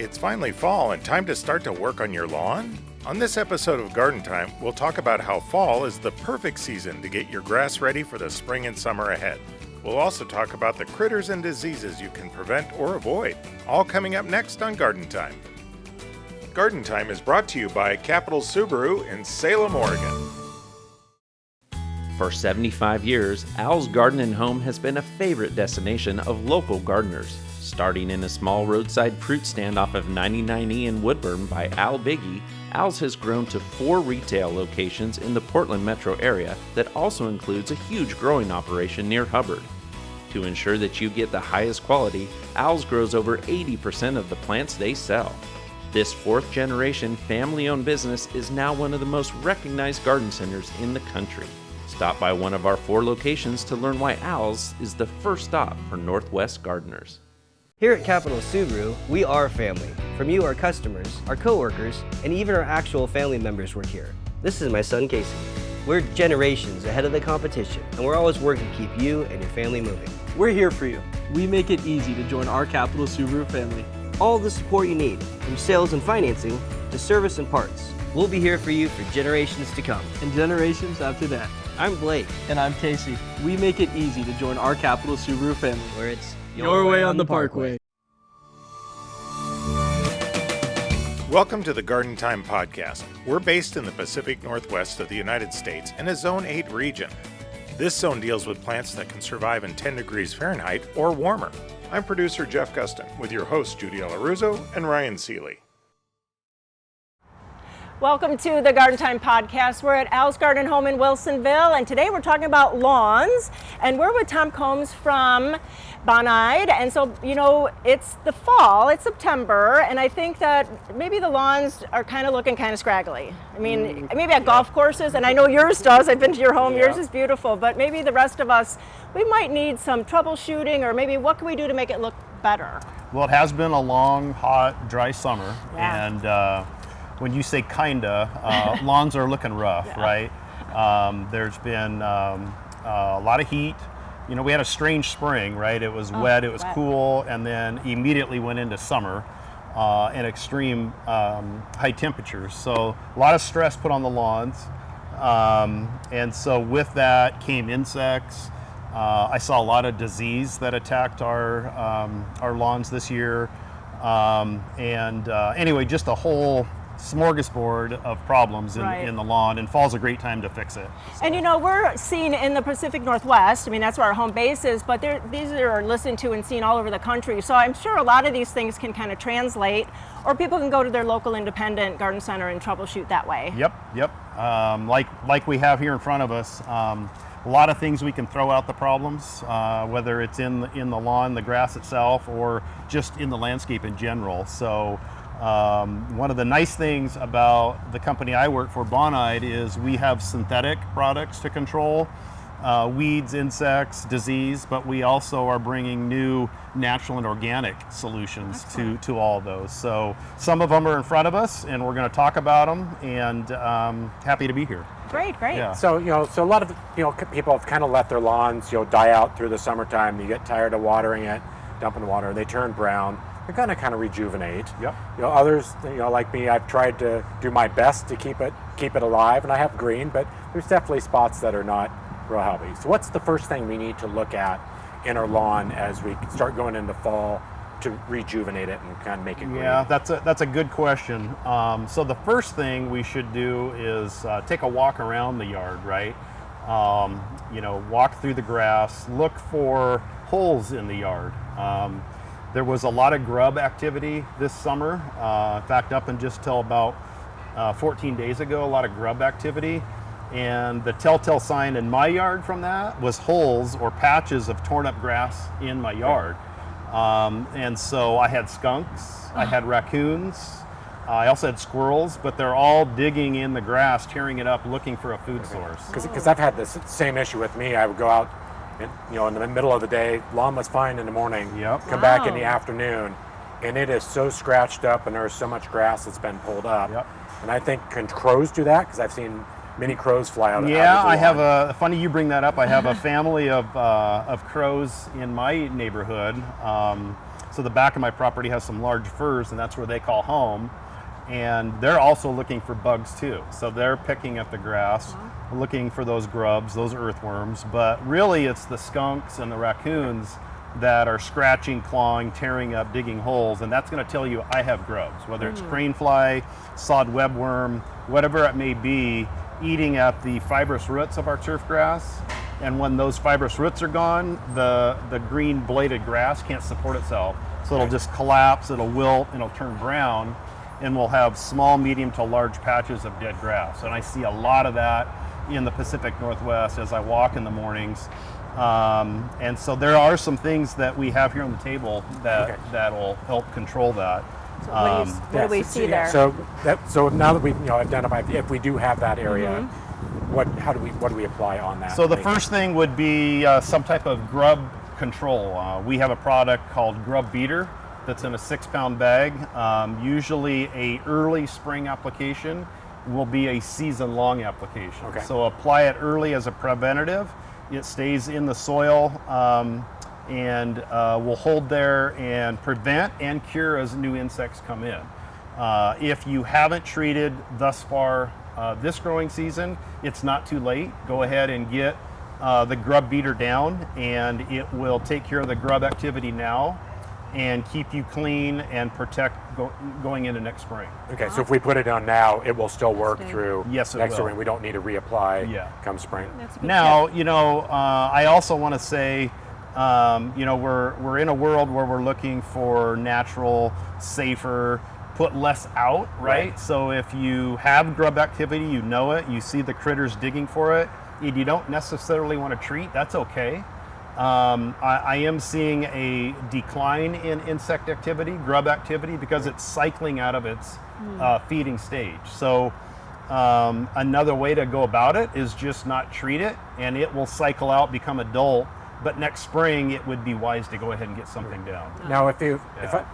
It's finally fall and time to start to work on your lawn? On this episode of Garden Time, we'll talk about how fall is the perfect season to get your grass ready for the spring and summer ahead. We'll also talk about the critters and diseases you can prevent or avoid, all coming up next on Garden Time. Garden Time is brought to you by Capital Subaru in Salem, Oregon. For 75 years, Al's Garden and Home has been a favorite destination of local gardeners. Starting in a small roadside fruit stand off of 99E in Woodburn by Al Biggie, Al's has grown to 4 retail locations in the Portland metro area that also includes a huge growing operation near Hubbard. To ensure that you get the highest quality, Al's grows over 80% of the plants they sell. This 4th generation family-owned business is now one of the most recognized garden centers in the country. Stop by one of our 4 locations to learn why Al's is the first stop for Northwest gardeners. Here at Capital Subaru, we are family. From you, our customers, our coworkers, and even our actual family members work here. This is my son, Casey. We're generations ahead of the competition, and we're always working to keep you and your family moving. We're here for you. We make it easy to join our Capital Subaru family. All the support you need, from sales and financing to service and parts. We'll be here for you for generations to come. And generations after that. I'm Blake. And I'm Casey. We make it easy to join our Capital Subaru family. Where it's your way on the Parkway. Welcome to the Garden Time Podcast. We're based in the Pacific Northwest of the United States in a Zone 8 region. This zone deals with plants that can survive in 10 degrees Fahrenheit or warmer. I'm producer Jeff Gustin with your hosts Judy Alaruzzo and Ryan Seeley. Welcome to the Garden Time Podcast. We're at Al's Garden Home in Wilsonville, and today we're talking about lawns, and we're with Tom Combs from Bonide. And so, you know, it's the fall, it's September, and I think that maybe the lawns are kind of looking kind of scraggly. I mean, maybe at golf courses, and I know yours does. I've been to your home, yours is beautiful, but maybe the rest of us, we might need some troubleshooting, or maybe what can we do to make it look better? Well, it has been a long, hot, dry summer, Yeah. and when you say kinda, lawns are looking rough, right? There's been a lot of heat. You know, we had a strange spring, right? It was wet, it was cool, and then immediately went into summer and extreme high temperatures. So a lot of stress put on the lawns. And so with that came insects. I saw a lot of disease that attacked our lawns this year. Anyway, just a whole smorgasbord of problems in the lawn, and fall's a great time to fix it. So. And you know, we're seen in the Pacific Northwest. I mean, that's where our home base is, but these are listened to and seen all over the country. So I'm sure a lot of these things can kind of translate, or people can go to their local independent garden center and troubleshoot that way. Yep. Like we have here in front of us, a lot of things we can throw out the problems, whether it's in the lawn, the grass itself, or just in the landscape in general. So one of the nice things about the company I work for, Bonide, is we have synthetic products to control weeds, insects, disease, but we also are bringing new natural and organic solutions to all of those. So some of them are in front of us, and we're going to talk about them, and happy to be here. Great. Yeah. So a lot of people have kind of let their lawns die out through the summertime. You get tired of watering it, dumping water, they turn brown. They're going to kind of rejuvenate. Yep. Others, like me, I've tried to do my best to keep it alive, and I have green, but there's definitely spots that are not real healthy. So what's the first thing we need to look at in our lawn as we start going into fall to rejuvenate it and kind of make it green? Yeah, that's a good question. So the first thing we should do is take a walk around the yard, right? Walk through the grass, look for holes in the yard. There was a lot of grub activity this summer. In fact, up and just till about 14 days ago, a lot of grub activity. And the telltale sign in my yard from that was holes or patches of torn up grass in my yard. And so I had skunks, I had raccoons, I also had squirrels, but they're all digging in the grass, tearing it up, looking for a food source. Because I've had this same issue with me. I would go out in the middle of the day, lawn was fine in the morning, come back in the afternoon, and it is so scratched up and there's so much grass that's been pulled up. And I think, can crows do that? Because I've seen many crows fly out. Yeah, I have funny you bring that up. I have a family of crows in my neighborhood. So the back of my property has some large firs, and that's where they call home. And they're also looking for bugs too. So they're picking at the grass, looking for those grubs, those earthworms. But really it's the skunks and the raccoons that are scratching, clawing, tearing up, digging holes. And that's going to tell you I have grubs, whether it's crane fly, sod webworm, whatever it may be, eating at the fibrous roots of our turf grass. And when those fibrous roots are gone, the green bladed grass can't support itself. So it'll just collapse, it'll wilt, and it'll turn brown. And we'll have small, medium to large patches of dead grass. And I see a lot of that in the Pacific Northwest as I walk in the mornings. And so there are some things that we have here on the table that'll help control that. So what do we see there? So now that we've identified if we do have that area, what do we apply on that? So the first thing would be some type of grub control. We have a product called Grub Beater that's in a 6-pound bag. Usually a early spring application will be a season-long application. Okay. So apply it early as a preventative. It stays in the soil and will hold there and prevent and cure as new insects come in. If you haven't treated thus far this growing season, it's not too late. Go ahead and get the Grub Beater down, and it will take care of the grub activity now and keep you clean and protect going into next spring. Okay, so if we put it on now, it will still work through Yes, it next will. spring. We don't need to reapply come spring. That's a good Now, I also want to say, we're in a world where we're looking for natural, safer, put less out, right? So if you have grub activity, you know it, you see the critters digging for it, and you don't necessarily want to treat, that's okay. I am seeing a decline in insect activity, grub activity, because it's cycling out of its feeding stage. So another way to go about it is just not treat it, and it will cycle out, become adult. But next spring, it would be wise to go ahead and get something down. Now, if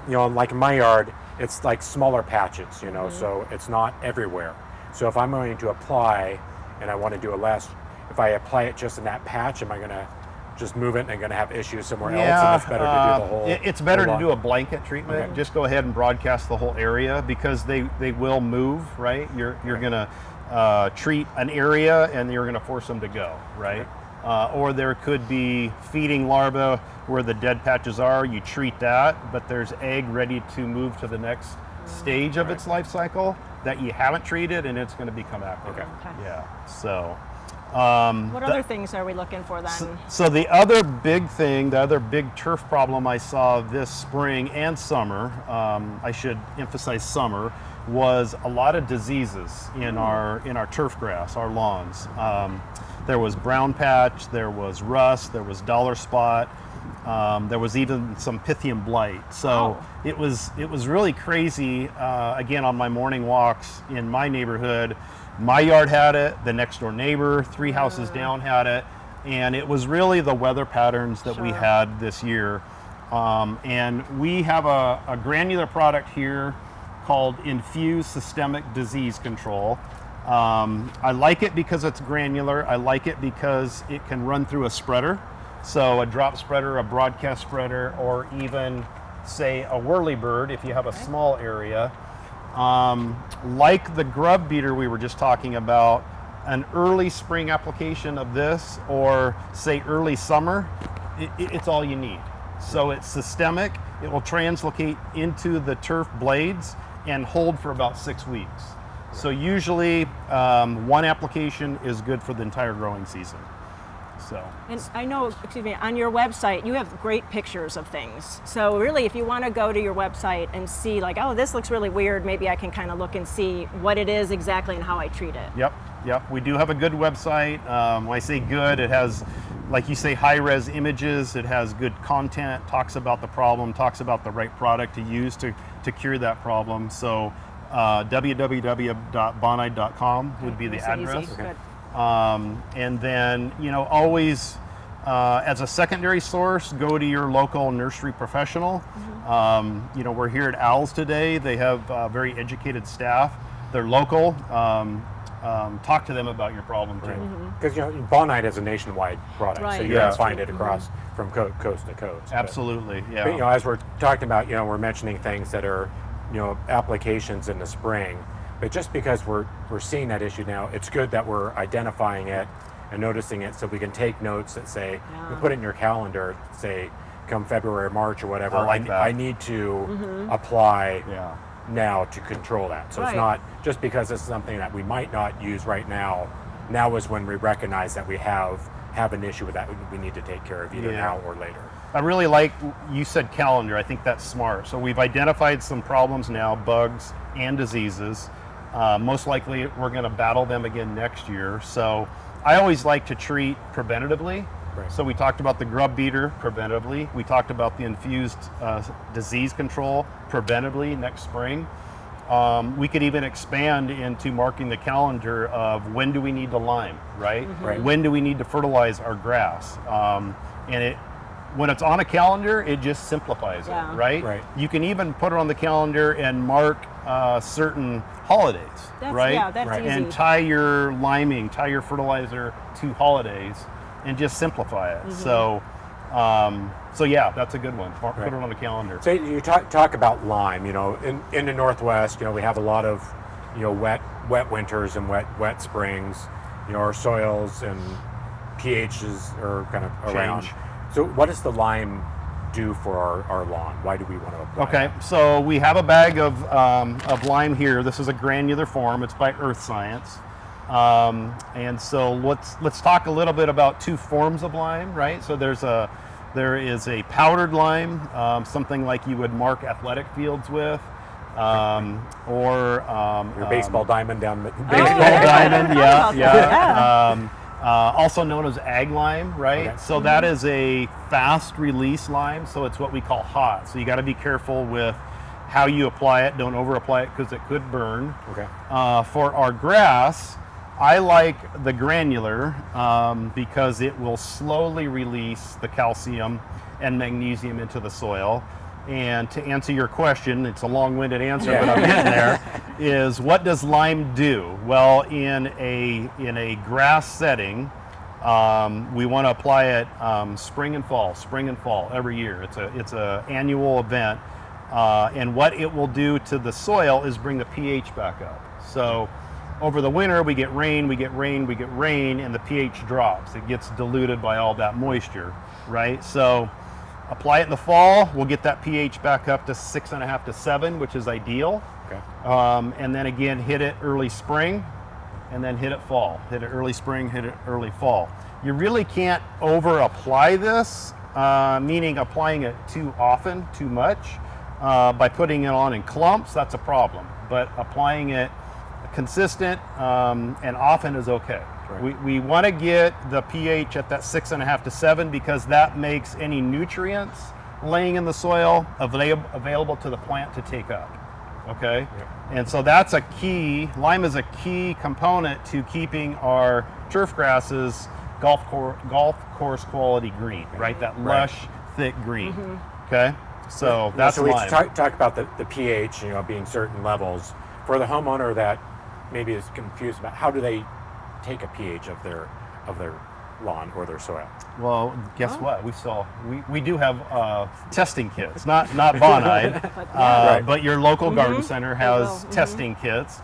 like in my yard, it's like smaller patches, so it's not everywhere. So if I'm going to apply, and I want to do a less, if I apply it just in that patch, am I going to just move it and I'm going to have issues somewhere else? And it's better to do the whole. It's better to do a blanket treatment. Okay. Just go ahead and broadcast the whole area, because they will move, right? You're going to treat an area and you're going to force them to go, right? Okay. Or there could be feeding larvae where the dead patches are. You treat that, but there's egg ready to move to the next stage of its life cycle that you haven't treated, and it's going to become active. Okay. Yeah. So. What other things are we looking for then? So the other big thing, the other big turf problem I saw this spring and summer, I should emphasize summer, was a lot of diseases in our turf grass, our lawns. There was brown patch, there was rust, there was dollar spot, there was even some Pythium blight. So it was really crazy. Again, on my morning walks in my neighborhood, my yard had it, the next door neighbor 3 houses down had it, and it was really the weather patterns that we had this year. And we have a granular product here called Infuse Systemic Disease Control. I like it because it's granular. I like it because it can run through a spreader. So a drop spreader, a broadcast spreader, or even say a whirlybird if you have a small area. Like the Grub Beater we were just talking about, an early spring application of this, or say early summer, it's all you need. So it's systemic, it will translocate into the turf blades and hold for about 6 weeks. So usually one application is good for the entire growing season. So. And I know, on your website, you have great pictures of things. So really, if you want to go to your website and see like, oh, this looks really weird, maybe I can kind of look and see what it is exactly and how I treat it. Yep. We do have a good website. When I say good, it has, like you say, high-res images. It has good content, talks about the problem, talks about the right product to use to cure that problem. So www.bonide.com would be the address. Easy. Good. And then, always as a secondary source, go to your local nursery professional. We're here at Owls today. They have very educated staff. They're local. talk to them about your problem too. Because Bonide is a nationwide product, so Right. you're going to find it across from coast to coast. Absolutely, yeah. But, as we're talking about, we're mentioning things that are, applications in the spring. But just because we're seeing that issue now, it's good that we're identifying it and noticing it, so we can take notes that say, you put it in your calendar, say, come February or March or whatever, I like that. I need to apply Yeah. now to control that. So Right. it's not just because it's something that we might not use right now. Now is when we recognize that we have an issue with that. We need to take care of either Yeah. now or later. I really like, you said calendar, I think that's smart. So we've identified some problems now, bugs and diseases. Most likely we're going to battle them again next year. So I always like to treat preventatively. Right. So we talked about the grub beater preventatively. We talked about the infused disease control preventatively next spring. We could even expand into marking the calendar of when do we need to lime, right? Right. When do we need to fertilize our grass? When it's on a calendar, it just simplifies Yeah. it, right? Right. You can even put it on the calendar and mark certain holidays, right? Yeah, that's Right. easy. And tie your liming, tie your fertilizer to holidays, and just simplify it. So yeah, that's a good one. Put Right. it on the calendar. So you talk about lime. In the Northwest, we have a lot of wet winters and wet springs. Our soils and pHs are kind of around. Change. So what does the lime do for our lawn? Why do we want to apply Okay, that? so we have a bag of lime here. This is a granular form. It's by Earth Science. And so let's talk a little bit about two forms of lime, right? So there is a powdered lime, something like you would mark athletic fields with, or Your baseball diamond down the baseball yeah. diamond, I thought yeah. about that, Also known as ag lime, right? Okay. So that is a fast release lime, so it's what we call hot. So you got to be careful with how you apply it. Don't over apply it because it could burn. Okay. For our grass, I like the granular because it will slowly release the calcium and magnesium into the soil. And to answer your question, it's a long-winded answer, but I'm getting there, is what does lime do? Well, in a grass setting, we want to apply it spring and fall every year. It's a annual event. And what it will do to the soil is bring the pH back up. So over the winter, we get rain, and the pH drops. It gets diluted by all that moisture, right? So apply it in the fall, we'll get that pH back up to 6.5 to 7, which is ideal. Okay. And then again, hit it early spring, and then hit it fall. Hit it early spring, hit it early fall. You really can't over apply this, meaning applying it too often, too much. By putting it on in clumps, that's a problem. But applying it consistent and often is okay. Right. We want to get the pH at that 6.5 to 7 because that makes any nutrients laying in the soil available to the plant to take up. Okay? Yep. And so that's a key, lime is a key component to keeping our turf grasses golf course quality green, right? That lush, thick green. Okay? So that's so we lime. talk about the pH, being certain levels. For the homeowner that maybe is confused about how do they take a pH of their lawn or their soil? Well, guess what? We do have testing kits, not Bonide, but your local garden center has testing kits.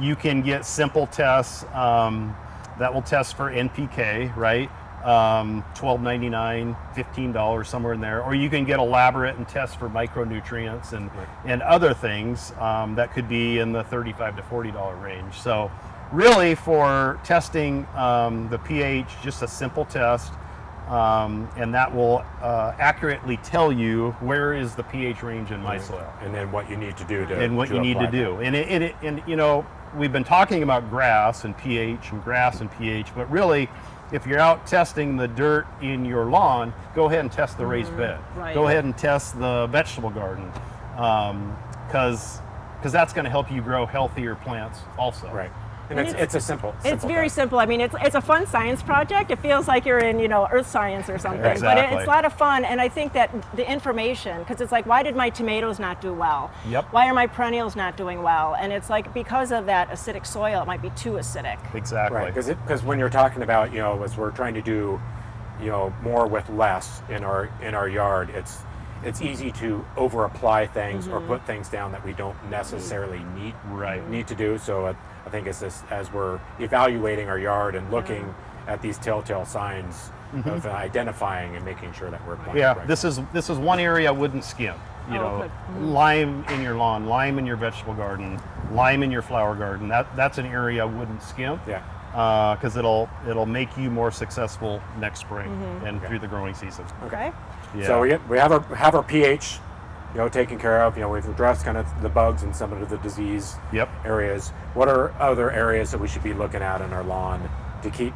You can get simple tests that will test for NPK, right? $12.99, $15, somewhere in there, or you can get elaborate and test for micronutrients and other things that could be in the $35 to $40 range. So really for testing the pH, just a simple test, and that will accurately tell you where is the pH range in my soil. And then what you need to do And what you need to apply do. And we've been talking about grass and pH, but really, if you're out testing the dirt in your lawn, go ahead and test the raised bed. Right. Go ahead and test the vegetable garden, because that's going to help you grow healthier plants also. Right. And it's a simple. It's very thing. simple. I mean, it's a fun science project. It feels like you're in, Earth science or something. Exactly. But it's a lot of fun. And I think that the information, because it's like, why did my tomatoes not do well? Yep. Why are my perennials not doing well? And it's like, because of that acidic soil, it might be too acidic. Exactly. Right, because when you're talking about, as we're trying to do, more with less in our yard, it's easy to over apply things or put things down that we don't necessarily need to do. So I think it's this, as we're evaluating our yard and looking at these telltale signs of identifying and making sure that we're applying. Yeah, correctly. this is one area I wouldn't skim. Good. Lime in your lawn, lime in your vegetable garden, lime in your flower garden. That's an area I wouldn't skim. Yeah. Because it'll make you more successful next spring and through the growing season. Okay. Yeah. So we have our pH, taken care of. We've addressed kind of the bugs and some of the disease areas. What are other areas that we should be looking at in our lawn to keep,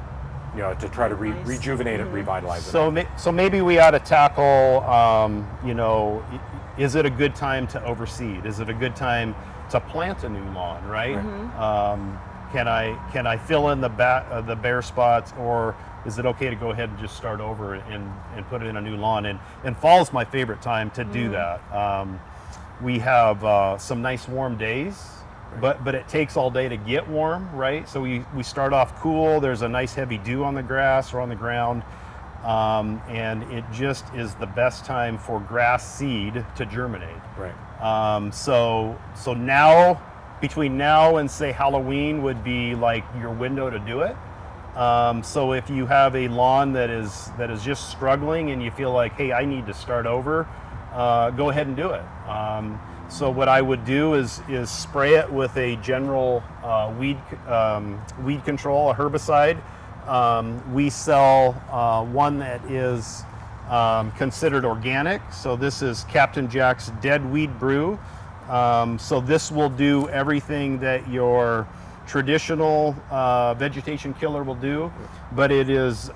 to try to rejuvenate it, revitalize it? So maybe we ought to tackle, is it a good time to overseed? Is it a good time to plant a new lawn, right? Can I fill in the bare spots, or is it okay to go ahead and just start over and put it in a new lawn? And fall's my favorite time to do that. We have some nice warm days, but it takes all day to get warm, right? So we start off cool. There's a nice heavy dew on the grass or on the ground, and it just is the best time for grass seed to germinate. Right. So now, between now and say Halloween would be like your window to do it. So if you have a lawn that is just struggling and you feel like, hey, I need to start over, go ahead and do it. So what I would do is spray it with a general weed control, a herbicide. We sell one that is considered organic. So this is Captain Jack's Dead Weed Brew. So this will do everything that your traditional vegetation killer will do, but it is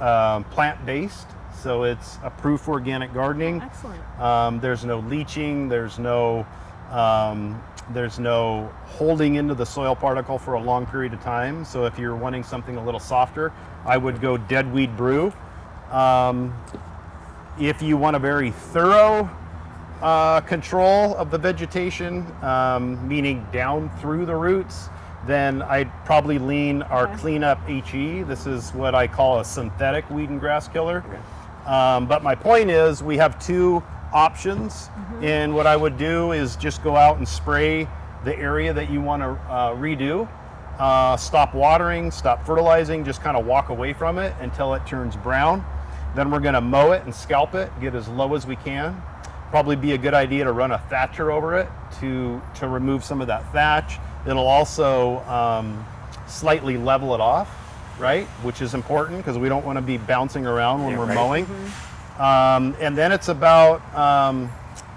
plant-based, so it's approved for organic gardening. Excellent. There's no leaching, there's no holding into the soil particle for a long period of time. So if you're wanting something a little softer, I would go Dead Weed Brew. If you want a very thorough control of the vegetation, meaning down through the roots, then I'd probably lean our Cleanup HE. This is what I call a synthetic weed and grass killer. But my point is, we have two options, and what I would do is just go out and spray the area that you want to redo. Stop watering, stop fertilizing, just kind of walk away from it until it turns brown. Then we're going to mow it and scalp it, get as low as we can. Probably be a good idea to run a thatcher over it to remove some of that thatch. It'll also slightly level it off, right? Which is important because we don't want to be bouncing around when we're mowing. And then it's about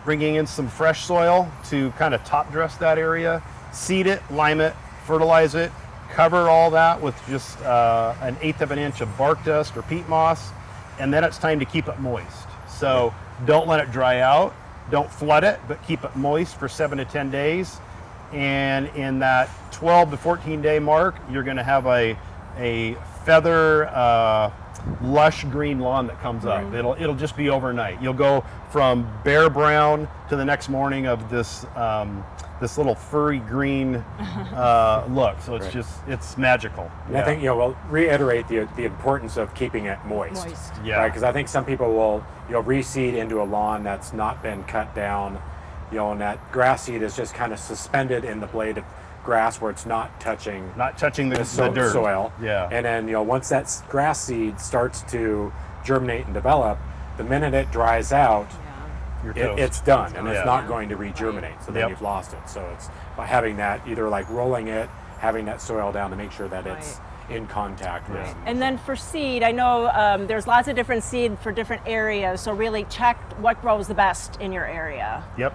bringing in some fresh soil to kind of top dress that area, seed it, lime it, fertilize it, cover all that with just 1/8 of an inch of bark dust or peat moss, and then it's time to keep it moist. So don't let it dry out, don't flood it, but keep it moist for 7 to 10 days. And in that 12 to 14 day mark, you're going to have a feather lush green lawn that comes up. It'll just be overnight. You'll go from bare brown to the next morning of this this little furry green look. So it's it's magical. And I think we'll reiterate the importance of keeping it moist. Yeah. Because I think some people will reseed into a lawn that's not been cut down, and that grass seed is just kind of suspended in the blade of grass where it's not touching the dirt soil. Yeah. And then once that grass seed starts to germinate and develop, the minute it dries out, it's done, and it's not going to regerminate. So then you've lost it. So it's by having that, either like rolling it, having that soil down to make sure that it's in contact with. And then for seed, I know there's lots of different seed for different areas. So really check what grows the best in your area. Yep.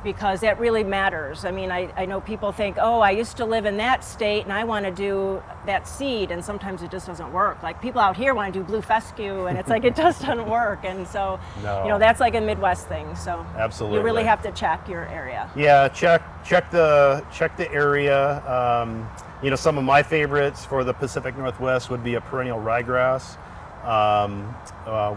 Because that really matters. I mean, I know people think, oh, I used to live in that state and I want to do that seed, and sometimes it just doesn't work. Like people out here want to do blue fescue, and it's like it just doesn't work. And so, that's like a Midwest thing. So absolutely, you really have to check your area. Yeah, check the area. Some of my favorites for the Pacific Northwest would be a perennial ryegrass,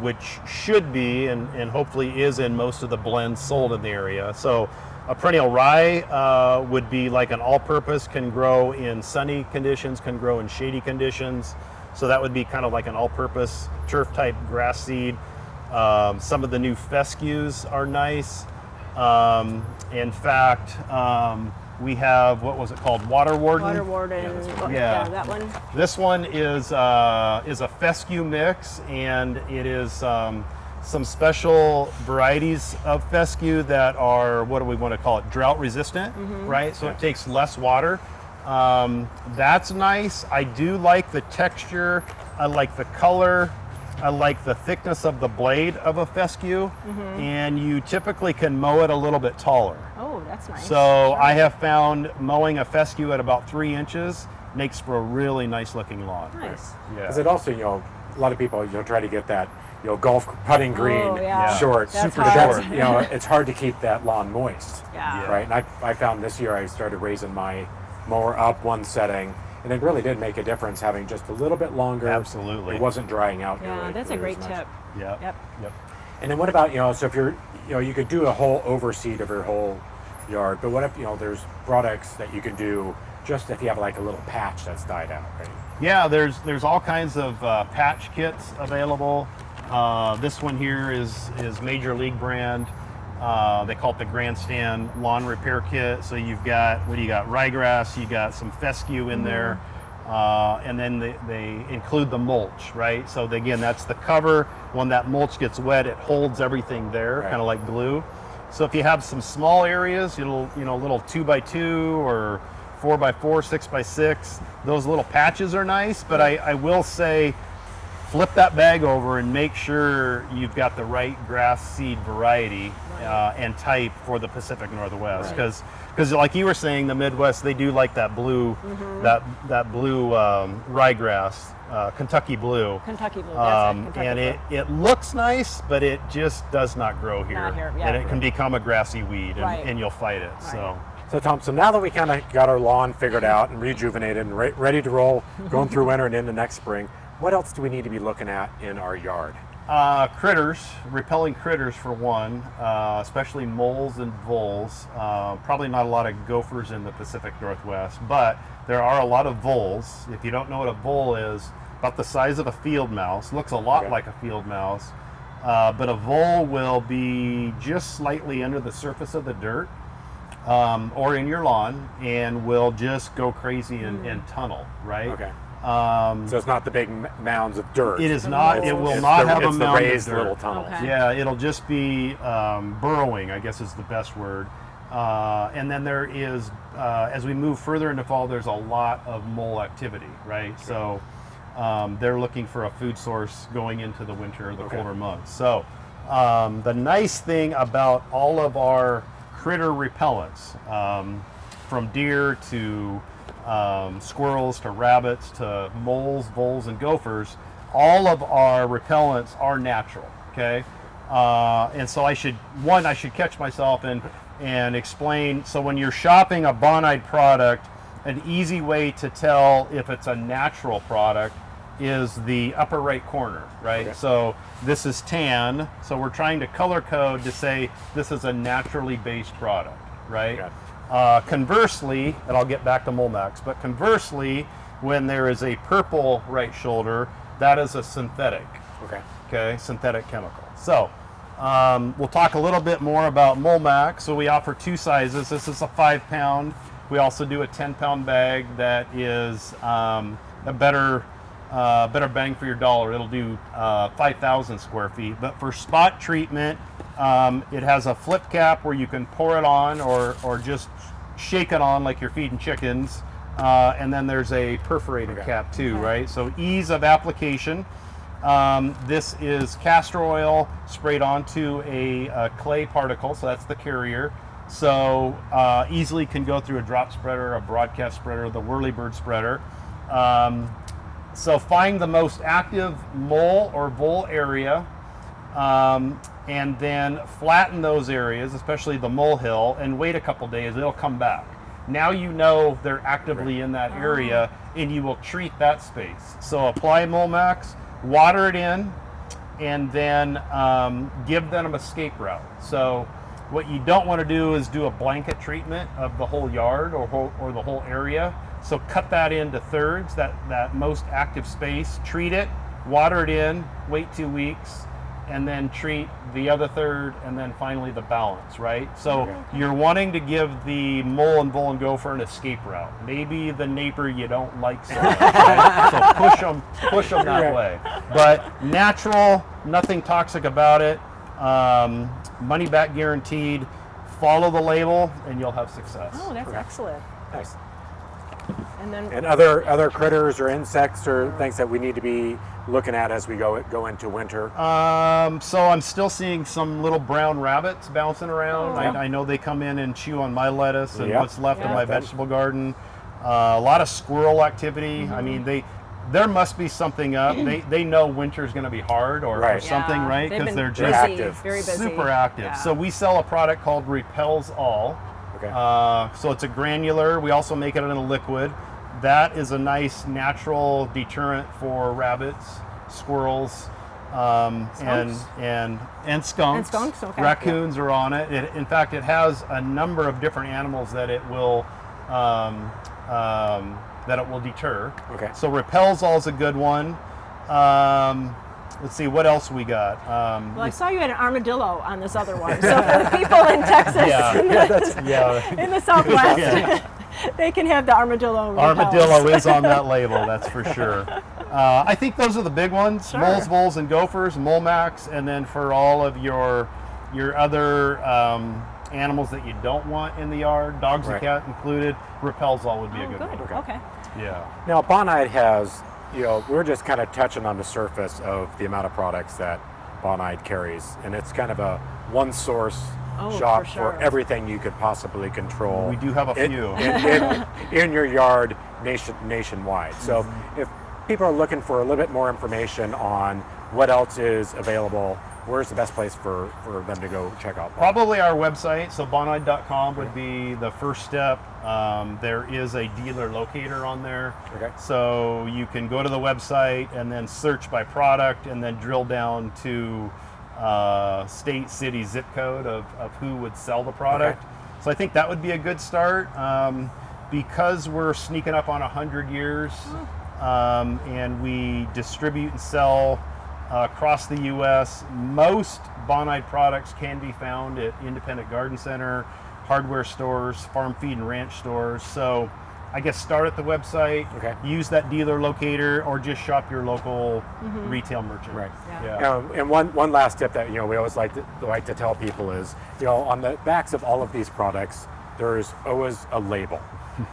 which should be and hopefully is in most of the blends sold in the area. So a perennial rye would be like an all-purpose, can grow in sunny conditions, can grow in shady conditions. So that would be kind of like an all-purpose turf-type grass seed. Some of the new fescues are nice. In fact, we have, what was it called? Water Warden. Water Warden. Yeah. That one. This one is a fescue mix, and it is some special varieties of fescue that are, what do we want to call it, drought resistant, right? So it takes less water. That's nice. I do like the texture. I like the color. I like the thickness of the blade of a fescue, and you typically can mow it a little bit taller. Oh, that's nice. So I have found mowing a fescue at about 3 inches makes for a really nice looking lawn. Nice. Yeah. Because it also, a lot of people, try to get that, golf putting green Oh, yeah. short. That's super hard. short. It's hard to keep that lawn moist. Yeah. Right. And I found this year I started raising my mower up one setting, and it really did make a difference having just a little bit longer. Absolutely. It wasn't drying out. Yeah, nearly. that's a It was great nice. tip. Yep. Yep. Yep. And then what about, so if you're, you could do a whole overseed of your whole yard, but what if, there's products that you can do just if you have like a little patch that's died out, right? Yeah, there's all kinds of patch kits available. This one here is Major League brand. They call it the Grandstand Lawn Repair Kit. So you've got, what do you got? Ryegrass, you got some fescue in there, and then they include the mulch, right? So again, that's the cover. When that mulch gets wet, it holds everything there, Right. kind of like glue. So if you have some small areas, little 2x2 or 4x4, 6x6, those little patches are nice, but I will say, flip that bag over and make sure you've got the right grass seed variety and type for the Pacific Northwest, because like you were saying, the Midwest, they do like that blue, that blue ryegrass, Kentucky blue. Kentucky blue. That's it. Kentucky And blue. it looks nice, but it just does not grow here. Not here, yeah. And it can become a grassy weed, and, Right. and you'll fight it. Right. So Tom, now that we kind of got our lawn figured out and rejuvenated and ready to roll, going through winter and into next spring, what else do we need to be looking at in our yard? Critters, repelling critters for one, especially moles and voles. Probably not a lot of gophers in the Pacific Northwest, but there are a lot of voles. If you don't know what a vole is, about the size of a field mouse, looks a lot like a field mouse, but a vole will be just slightly under the surface of the dirt or in your lawn and will just go crazy and tunnel, right? Okay. So it's not the big mounds of dirt. It is not. It will It's not the- have a it's the mound of raised dirt. little tunnels. Okay. Yeah, it'll just be burrowing, I guess is the best word. And then there is, as we move further into fall, there's a lot of mole activity, right? So they're looking for a food source going into the winter or the colder months. So the nice thing about all of our critter repellents, from deer to squirrels to rabbits to moles, voles, and gophers, all of our repellents are natural, okay? And so I should catch myself and explain. So when you're shopping a Bonide product, an easy way to tell if it's a natural product is the upper right corner, right? Okay. So this is tan, so we're trying to color code to say this is a naturally based product, right? Okay. Conversely, and I'll get back to Molmax, but conversely, when there is a purple right shoulder, that is a synthetic, Okay. synthetic chemical. So we'll talk a little bit more about Molmax. So we offer 2 sizes. This is a 5-pound. We also do a 10-pound bag that is a better bang for your dollar. It'll do 5,000 square feet. But for spot treatment, it has a flip cap where you can pour it on or just shake it on like you're feeding chickens. And then there's a perforated cap too, right? So ease of application. This is castor oil sprayed onto a clay particle, so that's the carrier. So easily can go through a drop spreader, a broadcast spreader, the whirlybird spreader. So find the most active mole or vole area, and then flatten those areas, especially the molehill, and wait a couple days, it'll come back. now you know they're actively in that area, and you will treat that space. So apply Molmax, water it in, and then give them an escape route. So what you don't want to do is do a blanket treatment of the whole yard or the whole area. So cut that into thirds, that most active space, treat it, water it in, wait 2 weeks, and then treat the other third, and then finally the balance, right? So you're wanting to give the mole and bull and gopher an escape route. Maybe the neighbor you don't like so much, right? So push them that way. But natural, nothing toxic about it, money back guaranteed, follow the label, and you'll have success. Oh, that's excellent. Nice. And then And other critters or insects or things that we need to be looking at as we go into winter. So I'm still seeing some little brown rabbits bouncing around. I know they come in and chew on my lettuce and what's left of my vegetable garden. A lot of squirrel activity. I mean, there must be something up. They know winter's going to be hard or something, right? Because they're busy, just active. very busy. super active. Yeah. So we sell a product called Repels All. Okay. So it's a granular. We also make it in a liquid. That is a nice natural deterrent for rabbits, squirrels, and skunks. And skunks, okay. Raccoons are on it. In fact, it has a number of different animals that it will deter. Okay. So Repels All is a good one. Let's see, what else we got? Well, I saw you had an armadillo on this other one. So for the people in Texas, in the Southwest, they can have the armadillo. Armadillo is on that label, that's for sure. I think those are the big ones: moles, bulls, and gophers. Molmax, and then for all of your other animals that you don't want in the yard, dogs and cat included, Repels All would be a good one. Okay. Yeah. Now Bonide has, we're just kind of touching on the surface of the amount of products that Bonide carries, and it's kind of a one source shop for everything you could possibly control. We do have a few in your yard nationwide. So if people are looking for a little bit more information on what else is available, where's the best place for them to go check out? Probably our website. So bonide.com would be the first step. There is a dealer locator on there. Okay. So you can go to the website and then search by product and then drill down to state, city, zip code of who would sell the product. Okay. So I think that would be a good start. Because we're sneaking up on 100 years and we distribute and sell across the U.S. Most Bonide products can be found at independent garden center, hardware stores, farm feed and ranch stores. So I guess start at the website, use that dealer locator, or just shop your local retail merchant. Right. Yeah. And one last tip that we always like to tell people is, on the backs of all of these products, there's always a label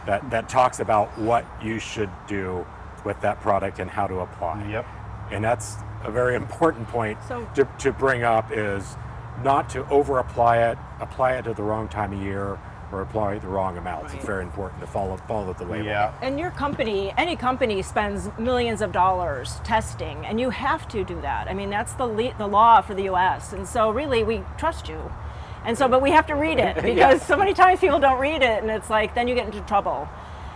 that talks about what you should do with that product and how to apply. Yep. And that's a very important point to bring up, is not to over apply it at the wrong time of year, or apply the wrong amounts. It's very important to follow the label. Yeah. And your company, any company, spends millions of dollars testing, and you have to do that. I mean, that's the law for the U.S. And so really, we trust you. And so, but we have to read it, because so many times people don't read it, and it's like, then you get into trouble.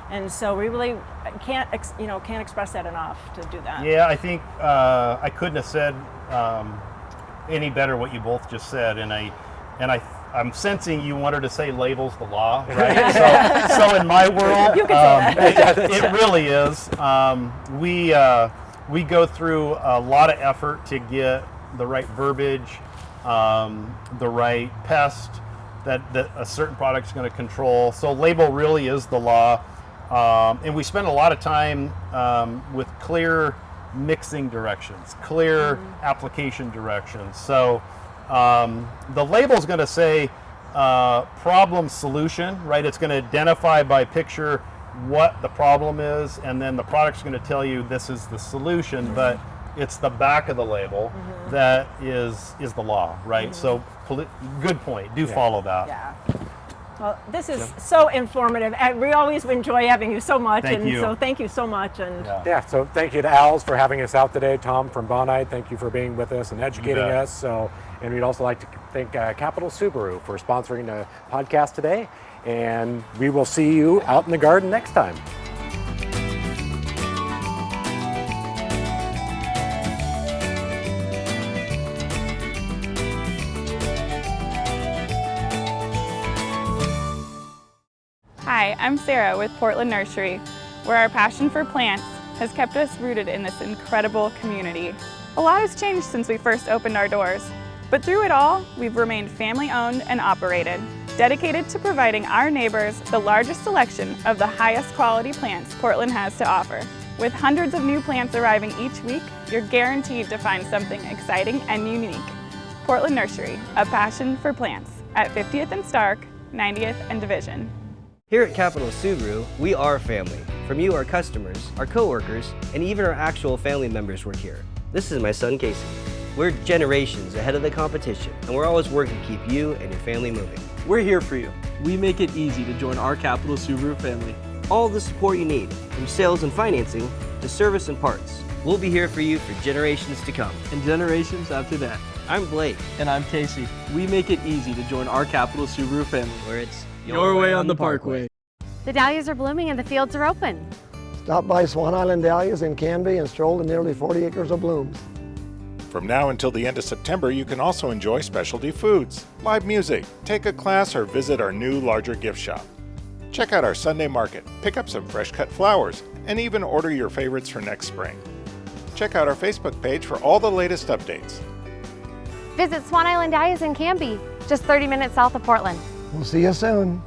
And so we really can't express that enough to do that. Yeah, I think I couldn't have said any better what you both just said, and I'm sensing you wanted to say labels the law, right? so in my world, it really is. We go through a lot of effort to get the right verbiage, the right pest that a certain product is going to control. So label really is the law. And we spend a lot of time with clear mixing directions, clear application directions. So the label is going to say problem solution, right? It's going to identify by picture what the problem is, and then the product's going to tell you this is the solution, but it's the back of the label that is the law, right? So good point. Do follow that. Yeah. Well, this is so informative, and we always enjoy having you so much. Thank you. So thank you so much. And Yeah, so thank you to Al's for having us out today. Tom from Bonide, thank you for being with us and educating bet. us. And we'd also like to thank Capital Subaru for sponsoring the podcast today. And we will see you out in the garden next time. Hi, I'm Sarah with Portland Nursery, where our passion for plants has kept us rooted in this incredible community. A lot has changed since we first opened our doors, but through it all, we've remained family-owned and operated, dedicated to providing our neighbors the largest selection of the highest quality plants Portland has to offer. With hundreds of new plants arriving each week, you're guaranteed to find something exciting and unique. Portland Nursery, a passion for plants, at 50th and Stark, 90th and Division. Here at Capital Subaru, we are family. From you, our customers, our coworkers, and even our actual family members work here. This is my son, Casey. We're generations ahead of the competition, and we're always working to keep you and your family moving. We're here for you. We make it easy to join our Capital Subaru family. All the support you need, from sales and financing to service and parts. We'll be here for you for generations to come. And generations after that. I'm Blake, And I'm Casey. We make it easy to join our Capital Subaru family. where it's Your way on the Parkway. The dahlias are blooming and the fields are open. Stop by Swan Island Dahlias in Canby and stroll the nearly 40 acres of blooms. From now until the end of September, you can also enjoy specialty foods, live music, take a class, or visit our new, larger gift shop. Check out our Sunday market, pick up some fresh cut flowers, and even order your favorites for next spring. Check out our Facebook page for all the latest updates. Visit Swan Island Dahlias in Canby, just 30 minutes south of Portland. We'll see you soon.